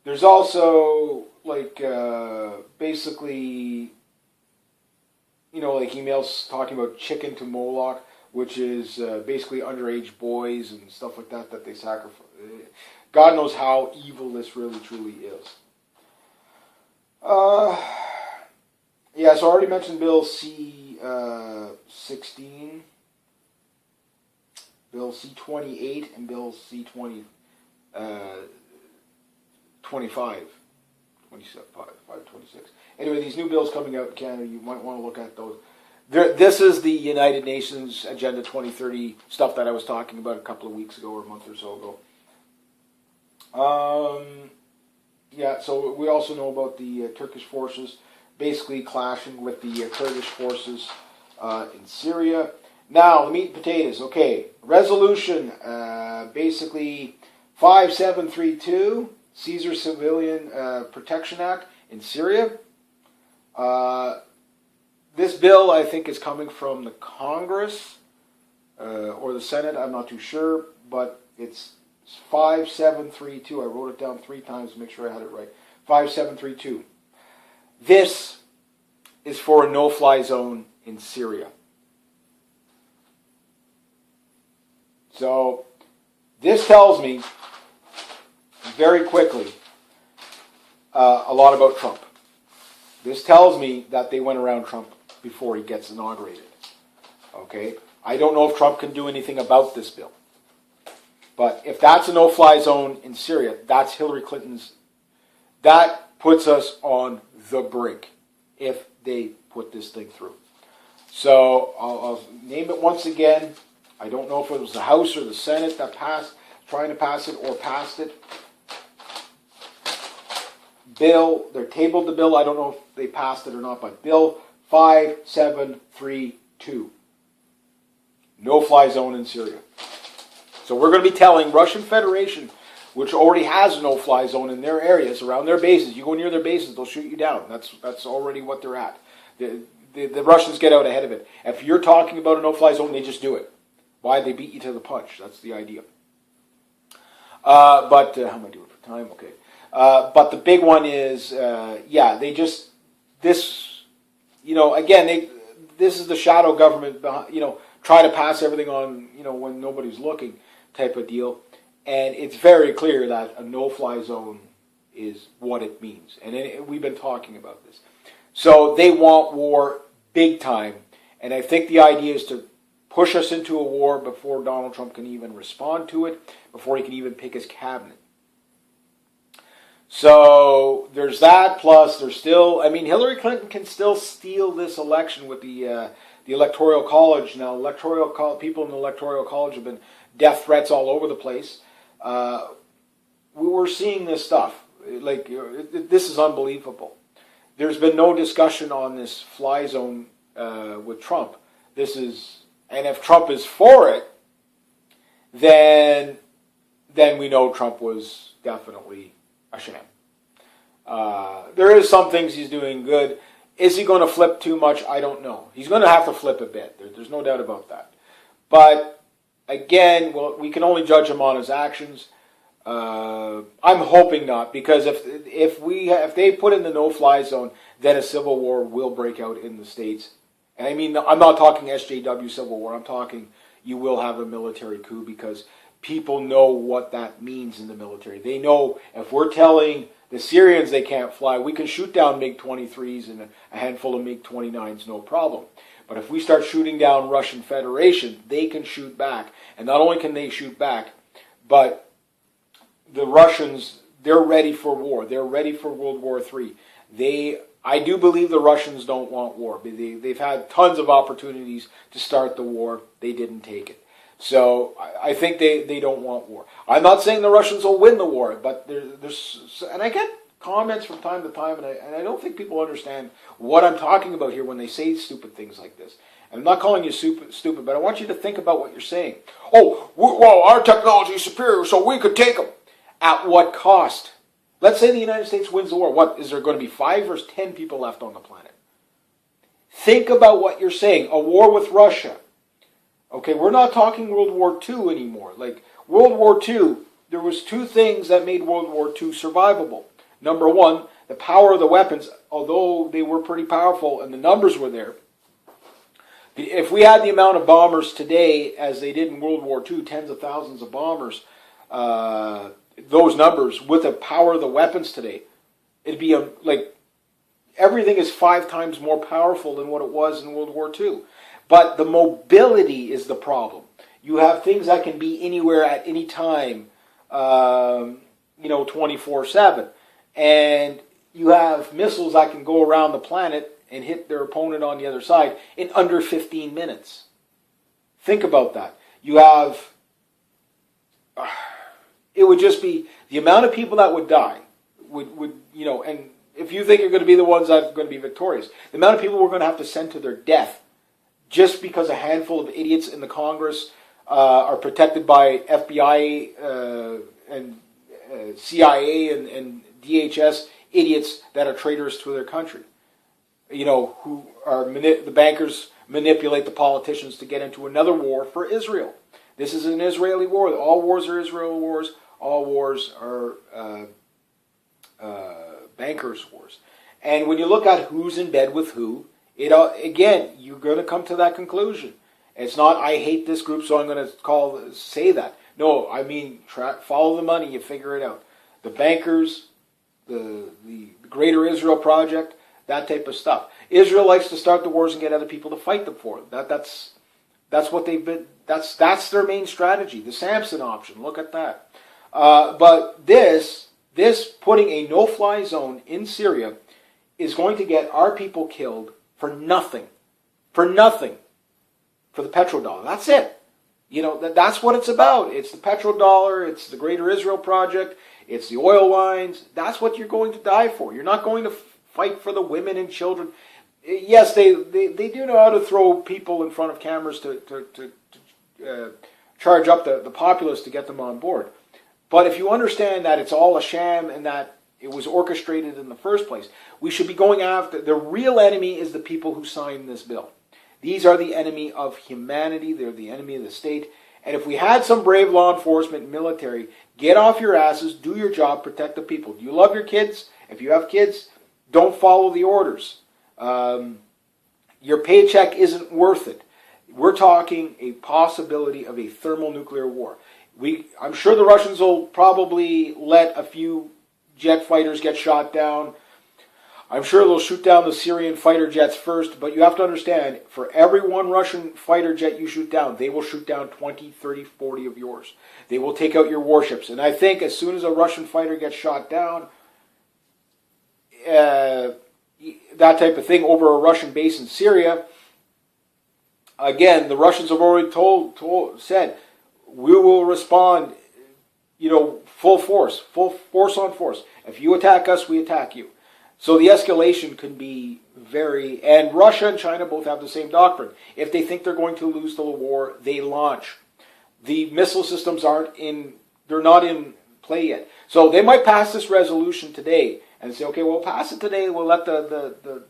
There's also, basically, emails talking about chicken to Moloch, which is basically underage boys and stuff like that they sacrifice. God knows how evil this really, truly is. Yeah, so I already mentioned Bill C-16, Bill C-28, and Bill C-20, 25, 26. Anyway, these new bills coming out in Canada, you might want to look at those. This is the United Nations Agenda 2030 stuff that I was talking about a couple of weeks ago or a month or so ago. Yeah, so we also know about the Turkish forces basically clashing with the Kurdish forces in Syria. Now, the meat and potatoes. Okay, resolution, basically 5732, Caesar Civilian Protection Act in Syria. This bill, I think, is coming from the Congress or the Senate. I'm not too sure, but it's 5732. I wrote it down 3 times to make sure I had it right. 5732. This is for a no-fly zone in Syria. So this tells me very quickly a lot about Trump. This tells me that they went around Trump before he gets inaugurated. Okay? I don't know if Trump can do anything about this bill. But if that's a no-fly zone in Syria, that's Hillary Clinton's. That puts us on the brink if they put this thing through. So I'll name it once again. I don't know if it was the House or the Senate that trying to pass it or passed it. Bill, they tabled the bill. I don't know if they passed it or not, but Bill 5732. No-fly zone in Syria. So we're going to be telling Russian Federation, which already has a no-fly zone in their areas, around their bases. You go near their bases, they'll shoot you down. That's already what they're at. The Russians get out ahead of it. If you're talking about a no-fly zone, they just do it. Why? They beat you to the punch. That's the idea. But how am I doing for time? Okay. But the big one is, they just, this, again, this is the shadow government, try to pass everything on, when nobody's looking type of deal. And it's very clear that a no-fly zone is what it means. And we've been talking about this. So they want war big time. And I think the idea is to push us into a war before Donald Trump can even respond to it, before he can even pick his cabinet. So there's that, plus there's still, I mean, Hillary Clinton can still steal this election with the Electoral College. Now, people in the Electoral College have been death threats all over the place. We're seeing this stuff. Like, this is unbelievable. There's been no discussion on this fly zone with Trump. And if Trump is for it, then we know Trump was definitely a sham. There is some things he's doing good. Is he going to flip too much? I don't know. He's going to have to flip a bit. There's no doubt about that. But again, well, we can only judge him on his actions. I'm hoping not, because if they put in the no-fly zone, then a civil war will break out in the States. And I mean, I'm not talking SJW civil war. I'm talking you will have a military coup, because people know what that means in the military. They know if we're telling the Syrians they can't fly, we can shoot down MiG-23s and a handful of MiG-29s, no problem. But if we start shooting down Russian Federation, they can shoot back. And not only can they shoot back, but the Russians, they're ready for war. They're ready for World War III. I do believe the Russians don't want war. They've had tons of opportunities to start the war. They didn't take it. So I think they don't want war. I'm not saying the Russians will win the war, but there's and I get comments from time to time, and I don't think people understand what I'm talking about here when they say stupid things like this. And I'm not calling you stupid, but I want you to think about what you're saying. Oh, well, our technology is superior, so we could take them. At what cost? Let's say the United States wins the war. What, is there going to be 5 or 10 people left on the planet? Think about what you're saying. A war with Russia. Okay, we're not talking World War II anymore. Like, World War II, there was 2 things that made World War II survivable. Number 1, the power of the weapons, although they were pretty powerful and the numbers were there. If we had the amount of bombers today as they did in World War II, tens of thousands of bombers, those numbers with the power of the weapons today, it'd be like everything is 5 times more powerful than what it was in World War II. But the mobility is the problem. You have things that can be anywhere at any time, 24/7. And you have missiles that can go around the planet and hit their opponent on the other side in under 15 minutes. Think about that. You have... it would just be the amount of people that would die would and if you think you're going to be the ones that are going to be victorious, the amount of people we're going to have to send to their death just because a handful of idiots in the Congress are protected by FBI and CIA and DHS idiots that are traitors to their country. Who are the bankers manipulate the politicians to get into another war for Israel. This is an Israeli war. All wars are Israel wars. All wars are bankers' wars. And when you look at who's in bed with who, again, you're going to come to that conclusion. It's not, I hate this group, so I'm going to say that. No, I mean, follow the money, you figure it out. The bankers, the Greater Israel Project, that type of stuff. Israel likes to start the wars and get other people to fight them for it. That's what they've been. That's their main strategy. The Samson option. Look at that. But this putting a no-fly zone in Syria is going to get our people killed for nothing. For nothing. For the petrodollar. That's it. That's what it's about. It's the petrodollar. It's the Greater Israel Project. It's the oil lines. That's what you're going to die for. You're not going to fight for the women and children. Yes, they do know how to throw people in front of cameras to charge up the populace to get them on board. But if you understand that it's all a sham and that it was orchestrated in the first place, we should be going after... The real enemy is the people who signed this bill. These are the enemy of humanity. They're the enemy of the state. And if we had some brave law enforcement and military, get off your asses, do your job, protect the people. Do you love your kids? If you have kids, don't follow the orders. Your paycheck isn't worth it. We're talking a possibility of a thermonuclear war. I'm sure the Russians will probably let a few jet fighters get shot down. I'm sure they'll shoot down the Syrian fighter jets first, but you have to understand, for every one Russian fighter jet you shoot down, they will shoot down 20, 30, 40 of yours. They will take out your warships. And I think as soon as a Russian fighter gets shot down, that type of thing over a Russian base in Syria, again, the Russians have already said, we will respond, full force on force. If you attack us, we attack you. So the escalation can be and Russia and China both have the same doctrine. If they think they're going to lose the war, they launch. The missile systems they're not in play yet. So they might pass this resolution today and say, okay, we'll pass it today, we'll let the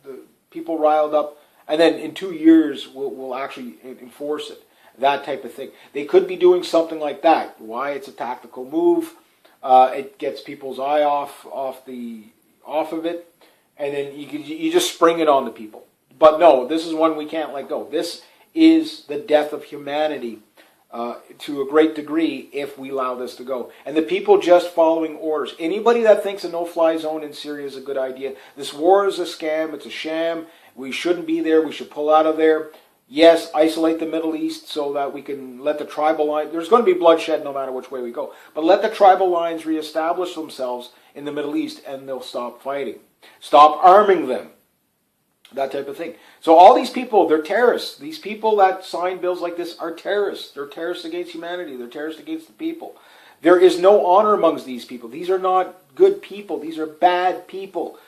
people riled up, and then in 2 years we'll actually enforce it. That type of thing. They could be doing something like that. Why? It's a tactical move. It gets people's eye off of it. And then you just spring it on the people. But no, this is one we can't let go. This is the death of humanity to a great degree if we allow this to go. And the people just following orders. Anybody that thinks a no-fly zone in Syria is a good idea, this war is a scam, it's a sham, we shouldn't be there, we should pull out of there. Yes, isolate the Middle East so that we can let the tribal line, there's going to be bloodshed no matter which way we go, but let the tribal lines reestablish themselves in the Middle East and they'll stop fighting. Stop arming them. That type of thing. So all these people, they're terrorists. These people that sign bills like this are terrorists. They're terrorists against humanity. They're terrorists against the people. There is no honor amongst these people. These are not good people. These are bad people.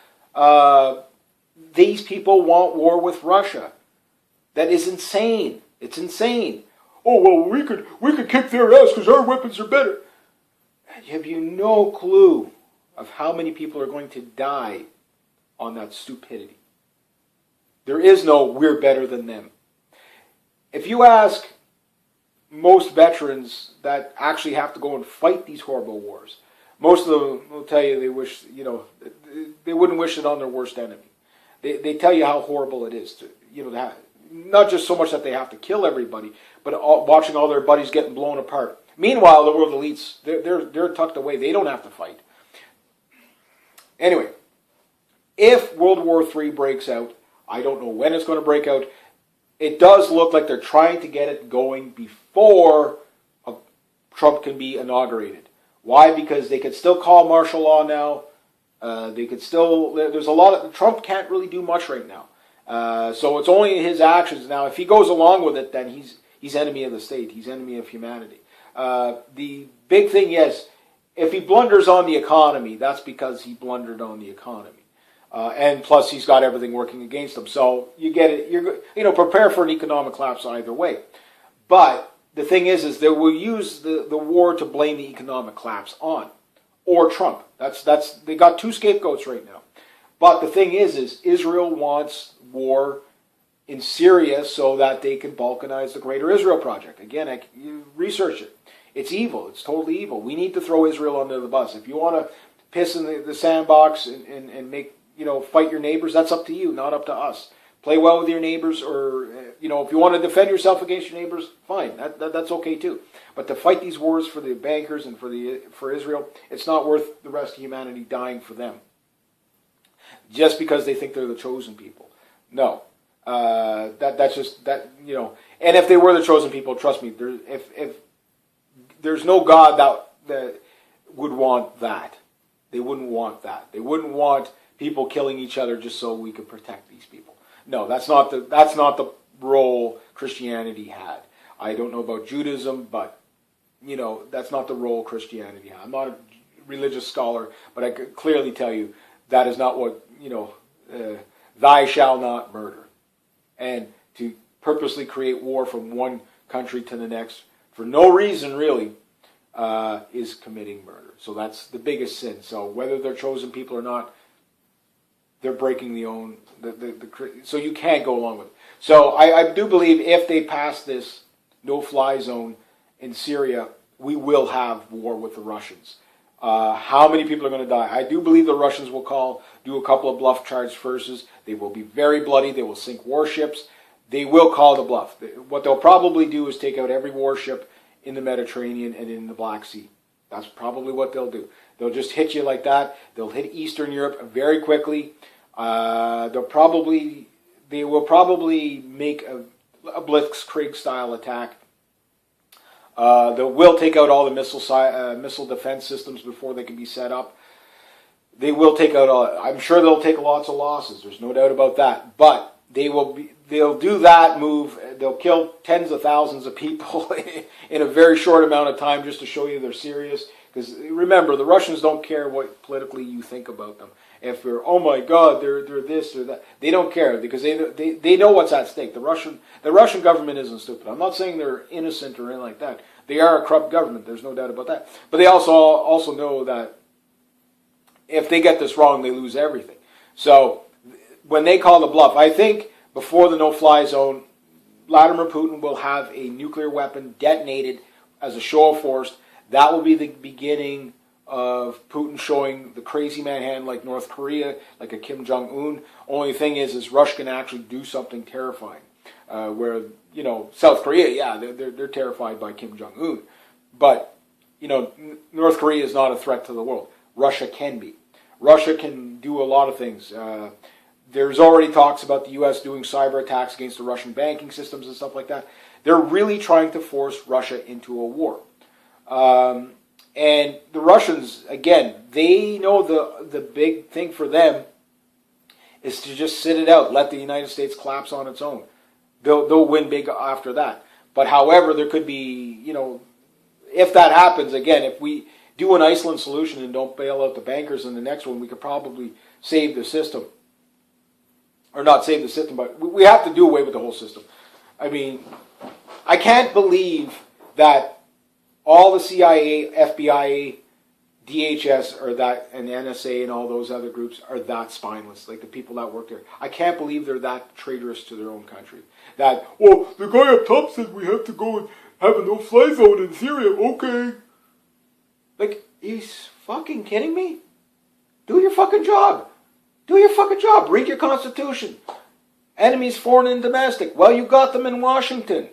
These people want war with Russia. That is insane. It's insane. Oh, well, we could kick their ass because our weapons are better. Have you no clue of how many people are going to die on that stupidity? There is no we're better than them. If you ask most veterans that actually have to go and fight these horrible wars, most of them will tell you they wish, they wouldn't wish it on their worst enemy. They tell you how horrible it is to, not just so much that they have to kill everybody, but watching all their buddies getting blown apart. Meanwhile, the world elites, they're tucked away. They don't have to fight. Anyway, if World War III breaks out, I don't know when it's going to break out. It does look like they're trying to get it going before Trump can be inaugurated. Why? Because they could still call martial law now. They could still. There's a lot of Trump can't really do much right now. So it's only his actions now. If he goes along with it, then he's enemy of the state. He's enemy of humanity. The big thing is, if he blunders on the economy, that's because he blundered on the economy. And plus, he's got everything working against him. So you get it. Prepare for an economic collapse either way. But the thing is they will use the war to blame the economic collapse on, or Trump. That's they got two scapegoats right now. But the thing is Israel wants war in Syria so that they can balkanize the Greater Israel Project. Again, you research it. It's evil. It's totally evil. We need to throw Israel under the bus. If you want to piss in the sandbox and make fight your neighbors, that's up to you, not up to us. Play well with your neighbors, or if you want to defend yourself against your neighbors, fine. That's okay too. But to fight these wars for the bankers and for Israel, it's not worth the rest of humanity dying for them, just because they think they're the chosen people. No, that's just that. And if they were the chosen people, trust me, if there's no God that would want that. They wouldn't want that. They wouldn't want people killing each other just so we could protect these people. No, that's not the role Christianity had. I don't know about Judaism, but that's not the role Christianity had. I'm not a religious scholar, but I could clearly tell you that is not what thou shalt not murder, and to purposely create war from one country to the next for no reason really is committing murder. So that's the biggest sin. So whether they're chosen people or not, they're breaking so you can't go along with it. So I do believe if they pass this no-fly zone in Syria, we will have war with the Russians. How many people are going to die? I do believe the Russians will do a couple of bluff charge verses. They will be very bloody. They will sink warships. They will call the bluff. What they'll probably do is take out every warship in the Mediterranean and in the Black Sea. That's probably what they'll do. They'll just hit you like that. They'll hit Eastern Europe very quickly. They will probably make a blitzkrieg style attack. They will take out all the missile defense systems before they can be set up. They will take out all. I'm sure they'll take lots of losses. There's no doubt about that. But they'll do that move. They'll kill tens of thousands of people in a very short amount of time just to show you they're serious. Because remember, the Russians don't care what politically you think about them. If you're, oh my God, they're this or that, they don't care because they know what's at stake. The Russian government isn't stupid. I'm not saying they're innocent or anything like that. They are a corrupt government. There's no doubt about that. But they also know that if they get this wrong, they lose everything. So when they call the bluff, I think before the no-fly zone, Vladimir Putin will have a nuclear weapon detonated as a show of force. That will be the beginning of Putin showing the crazy man hand like North Korea, like a Kim Jong-un. Only thing is Russia can actually do something terrifying. Where, South Korea, yeah, they're terrified by Kim Jong-un. But, North Korea is not a threat to the world. Russia can be. Russia can do a lot of things. There's already talks about the U.S. doing cyber attacks against the Russian banking systems and stuff like that. They're really trying to force Russia into a war. And the Russians, again, they know the big thing for them is to just sit it out, let the United States collapse on its own. They'll win big after that. But however, there could be, if that happens, again, if we do an Iceland solution and don't bail out the bankers in the next one, we could probably save the system. Or not save the system, but we have to do away with the whole system. I mean, I can't believe that all the CIA, FBI, DHS, and NSA and all those other groups are that spineless, like the people that work there. I can't believe they're that traitorous to their own country. That, the guy up top said we have to go and have a no-fly zone in Syria. Okay. Like, he's fucking kidding me? Do your fucking job. Do your fucking job. Read your Constitution. Enemies, foreign and domestic. Well, you got them in Washington.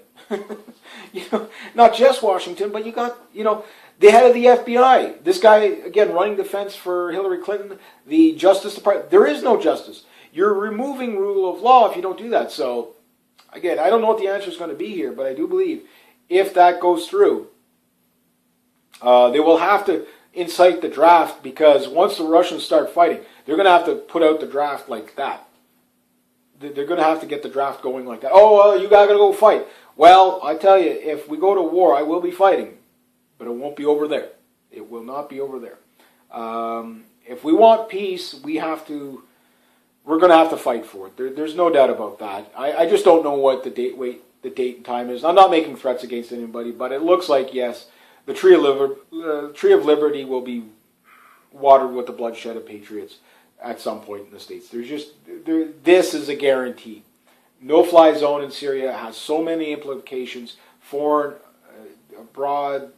Not just Washington, but you got, the head of the FBI. This guy, again, running defense for Hillary Clinton. The Justice Department. There is no justice. You're removing rule of law if you don't do that. So, again, I don't know what the answer is going to be here, but I do believe if that goes through, they will have to incite the draft because once the Russians start fighting, they're going to have to put out the draft like that. They're going to have to get the draft going like that. You got to go fight. Well, I tell you, if we go to war, I will be fighting, but it won't be over there. It will not be over there. If we want peace, we're going to have to fight for it. There's no doubt about that. I just don't know what the date and time is. I'm not making threats against anybody, but it looks like, yes, the Tree of Liberty will be watered with the bloodshed of patriots at some point in the States. This is a guarantee. No-fly zone in Syria has so many implications, foreign, abroad,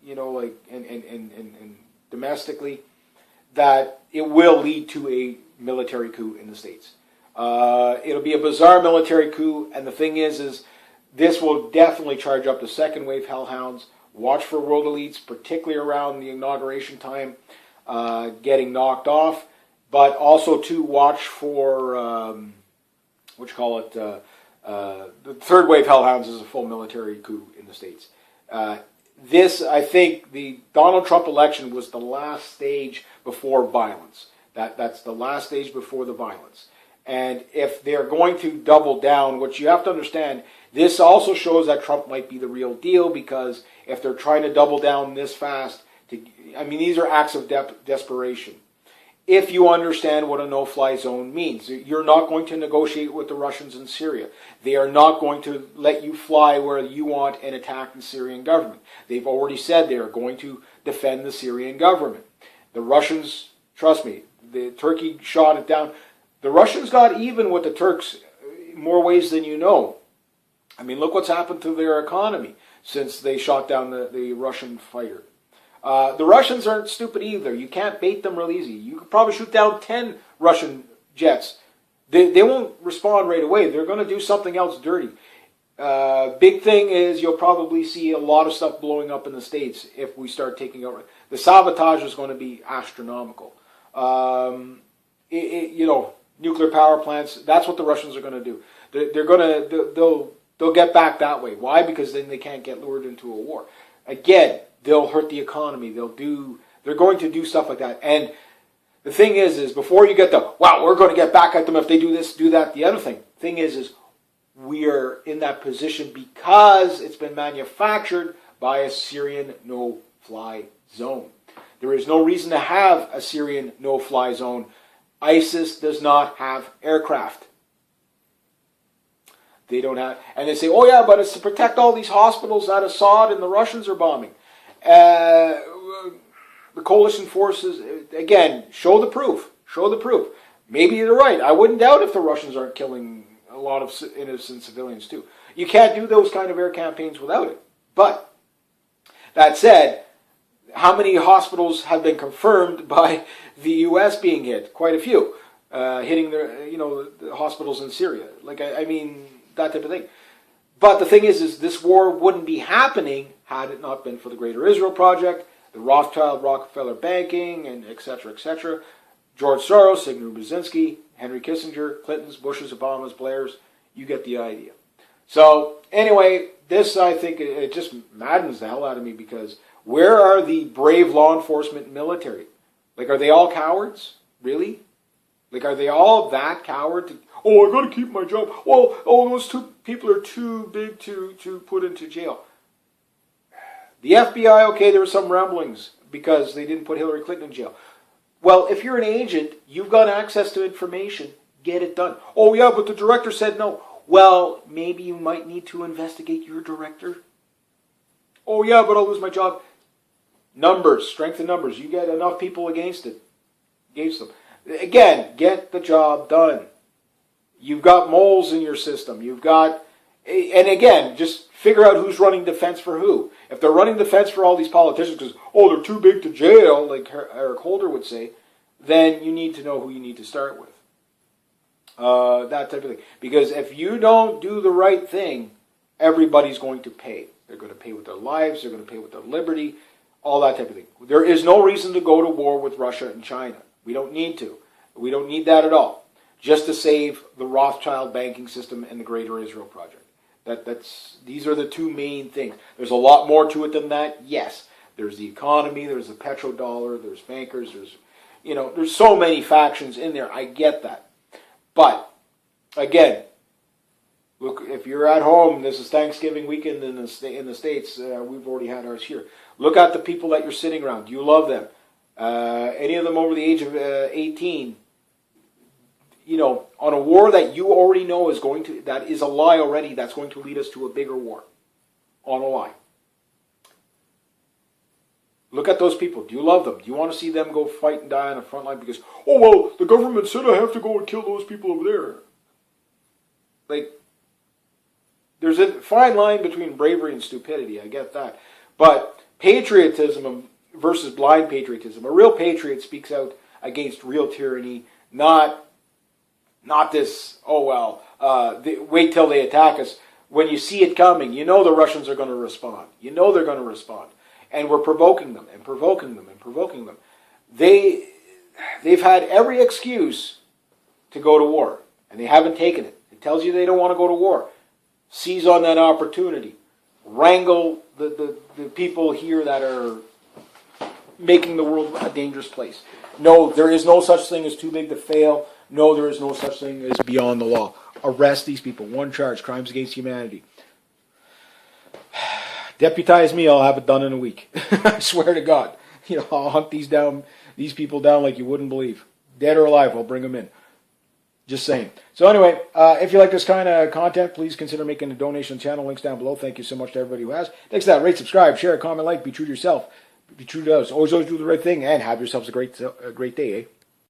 and domestically, that it will lead to a military coup in the States. It'll be a bizarre military coup, and the thing is this will definitely charge up the second wave hellhounds. Watch for world elites, particularly around the inauguration time, getting knocked off, but also to watch for the third wave hellhounds is a full military coup in the States. I think, the Donald Trump election was the last stage before violence. That's the last stage before the violence. And if they're going to double down, which you have to understand, this also shows that Trump might be the real deal, because if they're trying to double down this fast, these are acts of desperation. If you understand what a no-fly zone means, you're not going to negotiate with the Russians in Syria. They are not going to let you fly where you want and attack the Syrian government. They've already said they are going to defend the Syrian government. The Russians, trust me, Turkey shot it down. The Russians got even with the Turks in more ways than you know. Look what's happened to their economy since they shot down the Russian fighter. The Russians aren't stupid either. You can't bait them real easy. You could probably shoot down 10 Russian jets. They won't respond right away. They're going to do something else dirty. Big thing is you'll probably see a lot of stuff blowing up in the States if we start taking over. The sabotage is going to be astronomical. nuclear power plants. That's what the Russians are going to do. They'll get back that way. Why? Because then they can't get lured into a war. Again, they'll hurt the economy. They're going to do stuff like that. And the thing is before you get we're going to get back at them if they do this, do that. The other thing is we are in that position because it's been manufactured by a Syrian no-fly zone. There is no reason to have a Syrian no-fly zone. ISIS does not have aircraft. They don't have, and they say, oh yeah, but it's to protect all these hospitals that Assad and the Russians are bombing. The coalition forces, again, show the proof. Show the proof. Maybe you're right. I wouldn't doubt if the Russians aren't killing a lot of innocent civilians too. You can't do those kind of air campaigns without it. But that said, how many hospitals have been confirmed by the U.S. being hit? Quite a few, hitting the hospitals in Syria. I mean, that type of thing. But the thing is this war wouldn't be happening had it not been for the Greater Israel Project, the Rothschild Rockefeller banking, and et cetera, George Soros, Zbigniew Brzezinski, Henry Kissinger, Clintons, Bushes, Obamas, Blairs. You get the idea. So anyway, this, I think, it just maddens the hell out of me because where are the brave law enforcement military? Are they all cowards? Really? Are they all that coward? I got to keep my job. Well, those two people are too big to put into jail. The FBI, okay, there were some rumblings because they didn't put Hillary Clinton in jail. Well, if you're an agent, you've got access to information. Get it done. Oh, yeah, but the director said no. Well, maybe you might need to investigate your director. Oh, yeah, but I'll lose my job. Numbers, strength in numbers. You get enough people against them. Again, get the job done. You've got moles in your system. And again, just figure out who's running defense for who. If they're running defense for all these politicians because, they're too big to jail, like Eric Holder would say, then you need to know who you need to start with. That type of thing. Because if you don't do the right thing, everybody's going to pay. They're going to pay with their lives. They're going to pay with their liberty. All that type of thing. There is no reason to go to war with Russia and China. We don't need to. We don't need that at all. Just to save the Rothschild banking system and the Greater Israel Project. These are the two main things. There's a lot more to it than that. Yes, there's the economy, there's the petrodollar, there's bankers, there's so many factions in there. I get that. But, again, look, if you're at home, this is Thanksgiving weekend in the States, we've already had ours here. Look at the people that you're sitting around. Do you love them? Any of them over the age of 18, on a war that you already know that is a lie already, that's going to lead us to a bigger war. On a lie. Look at those people. Do you love them? Do you want to see them go fight and die on the front line because, the government said I have to go and kill those people over there? There's a fine line between bravery and stupidity. I get that. But patriotism versus blind patriotism. A real patriot speaks out against real tyranny, not this, wait till they attack us. When you see it coming, you know the Russians are going to respond. You know they're going to respond. And we're provoking them and provoking them and provoking them. They've had every excuse to go to war, and they haven't taken it. It tells you they don't want to go to war. Seize on that opportunity. Wrangle the people here that are making the world a dangerous place. No, there is no such thing as too big to fail. No, there is no such thing as beyond the law. Arrest these people. One charge, crimes against humanity. Deputize me, I'll have it done in a week. I swear to God. I'll hunt these people down like you wouldn't believe. Dead or alive, I'll bring them in. Just saying. So anyway, if you like this kind of content, please consider making a donation channel. Links down below. Thank you so much to everybody who has. Thanks to that. Rate, subscribe, share, comment, like. Be true to yourself. Be true to others. Always do the right thing. And have yourselves a great day, eh?